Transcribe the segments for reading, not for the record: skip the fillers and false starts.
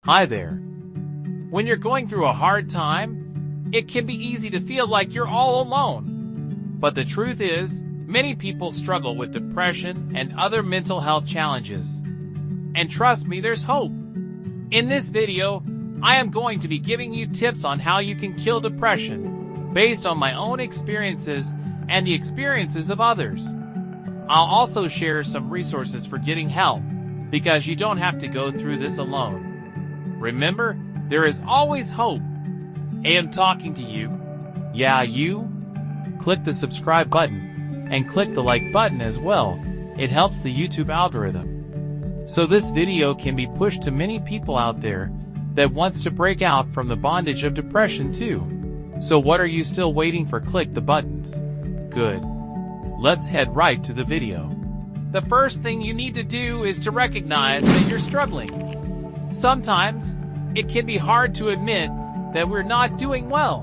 Hi there. When you're going through a hard time, it can be easy to feel like you're all alone. But the truth is, many people struggle with depression and other mental health challenges. And trust me, there's hope. In this video, I am going to be giving you tips on how you can kill depression, based on my own experiences and the experiences of others. I'll also share some resources for getting help, because you don't have to go through this alone. Remember, there is always hope. I am talking to you. Yeah, you. Click the subscribe button, and click the like button as well. It helps the YouTube algorithm. So this video can be pushed to many people out there that wants to break out from the bondage of depression too. So what are you still waiting for? Click the buttons. Good. Let's head right to the video. The first thing you need to do is to recognize that you're struggling. Sometimes, it can be hard to admit that we're not doing well.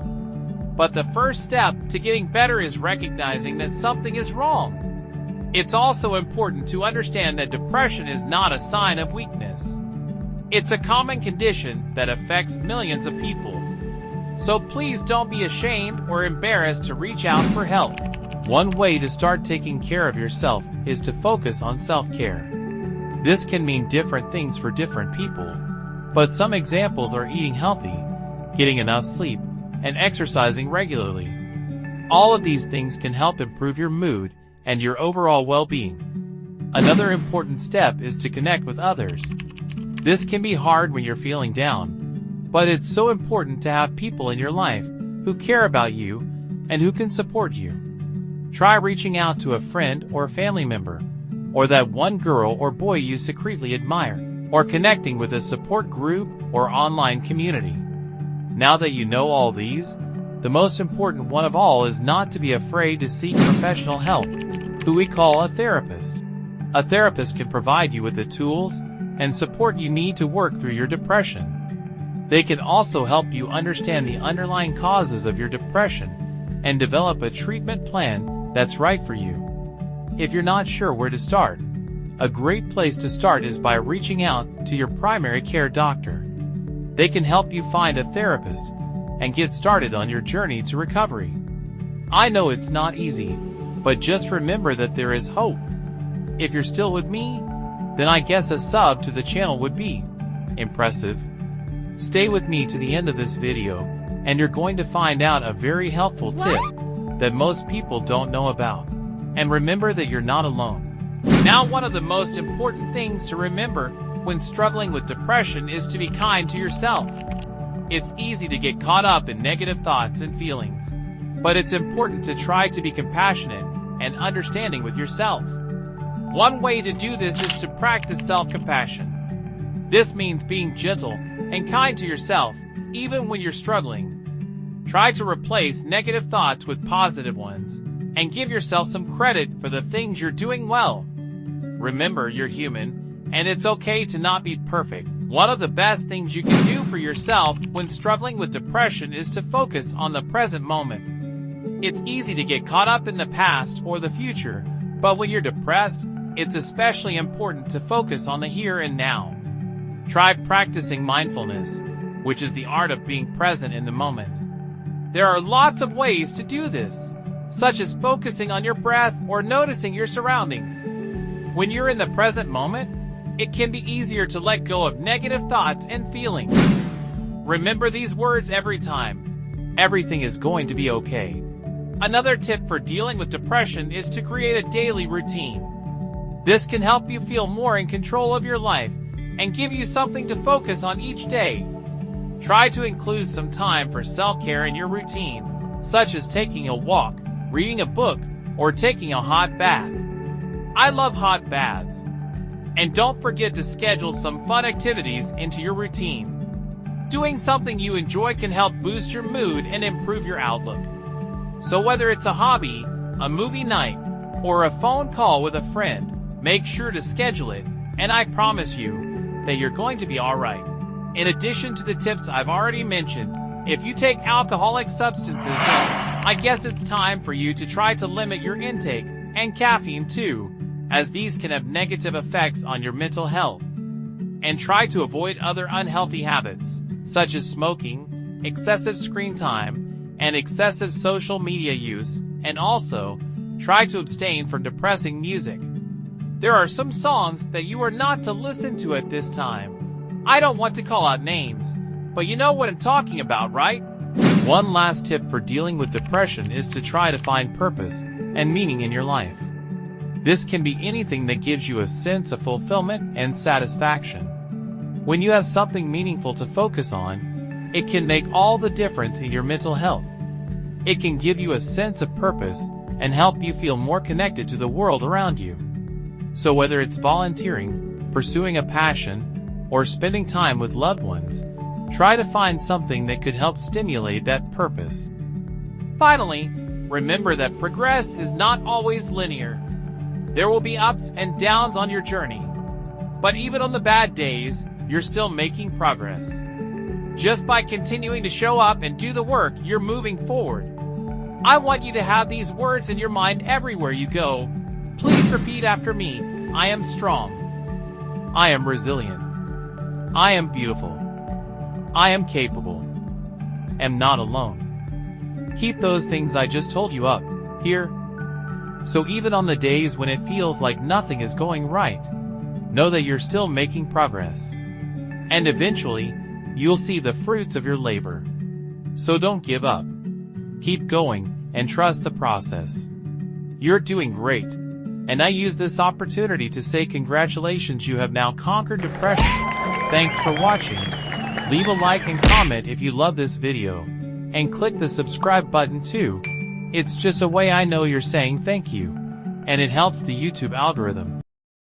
But the first step to getting better is recognizing that something is wrong. It's also important to understand that depression is not a sign of weakness. It's a common condition that affects millions of people. So please don't be ashamed or embarrassed to reach out for help. One way to start taking care of yourself is to focus on self-care. This can mean different things for different people, but some examples are eating healthy, getting enough sleep, and exercising regularly. All of these things can help improve your mood and your overall well-being. Another important step is to connect with others. This can be hard when you're feeling down, but it's so important to have people in your life who care about you and who can support you. Try reaching out to a friend or a family member, or that one girl or boy you secretly admire, or connecting with a support group or online community. Now that you know all these, the most important one of all is not to be afraid to seek professional help, who we call a therapist. A therapist can provide you with the tools and support you need to work through your depression. They can also help you understand the underlying causes of your depression and develop a treatment plan that's right for you. If you're not sure where to start, a great place to start is by reaching out to your primary care doctor. They can help you find a therapist and get started on your journey to recovery. I know it's not easy, but just remember that there is hope. If you're still with me, then I guess a sub to the channel would be impressive. Stay with me to the end of this video, and you're going to find out a very helpful tip that most people don't know about. And remember that you're not alone. Now, one of the most important things to remember when struggling with depression is to be kind to yourself. It's easy to get caught up in negative thoughts and feelings, but it's important to try to be compassionate and understanding with yourself. One way to do this is to practice self-compassion. This means being gentle and kind to yourself, even when you're struggling. Try to replace negative thoughts with positive ones, and give yourself some credit for the things you're doing well. Remember, you're human, and it's okay to not be perfect. One of the best things you can do for yourself when struggling with depression is to focus on the present moment. It's easy to get caught up in the past or the future, but when you're depressed, it's especially important to focus on the here and now. Try practicing mindfulness, which is the art of being present in the moment. There are lots of ways to do this, such as focusing on your breath or noticing your surroundings. When you're in the present moment, it can be easier to let go of negative thoughts and feelings. Remember these words every time. Everything is going to be okay. Another tip for dealing with depression is to create a daily routine. This can help you feel more in control of your life and give you something to focus on each day. Try to include some time for self-care in your routine, such as taking a walk, reading a book, or taking a hot bath. I love hot baths. And don't forget to schedule some fun activities into your routine. Doing something you enjoy can help boost your mood and improve your outlook. So whether it's a hobby, a movie night, or a phone call with a friend, make sure to schedule it, and I promise you that you're going to be alright. In addition to the tips I've already mentioned, if you take alcoholic substances, I guess it's time for you to try to limit your intake, and caffeine too, as these can have negative effects on your mental health. and try to avoid other unhealthy habits, such as smoking, excessive screen time, and excessive social media use, and also try to abstain from depressing music. There are some songs that you are not to listen to at this time. I don't want to call out names, but you know what I'm talking about, right? One last tip for dealing with depression is to try to find purpose and meaning in your life. This can be anything that gives you a sense of fulfillment and satisfaction. When you have something meaningful to focus on, it can make all the difference in your mental health. It can give you a sense of purpose and help you feel more connected to the world around you. So whether it's volunteering, pursuing a passion, or spending time with loved ones, try to find something that could help stimulate that purpose. Finally, remember that progress is not always linear. There will be ups and downs on your journey. But even on the bad days, you're still making progress. Just by continuing to show up and do the work, you're moving forward. I want you to have these words in your mind everywhere you go. Please repeat after me. I am strong. I am resilient. I am beautiful. I am capable. Am not alone. Keep those things I just told you up here. So even on the days when it feels like nothing is going right, know that you're still making progress. And eventually, you'll see the fruits of your labor. So don't give up. Keep going and trust the process. You're doing great. And I use this opportunity to say congratulations, you have now conquered depression. Thanks for watching. Leave a like and comment if you love this video. And click the subscribe button too. It's just a way I know you're saying thank you. And it helps the YouTube algorithm.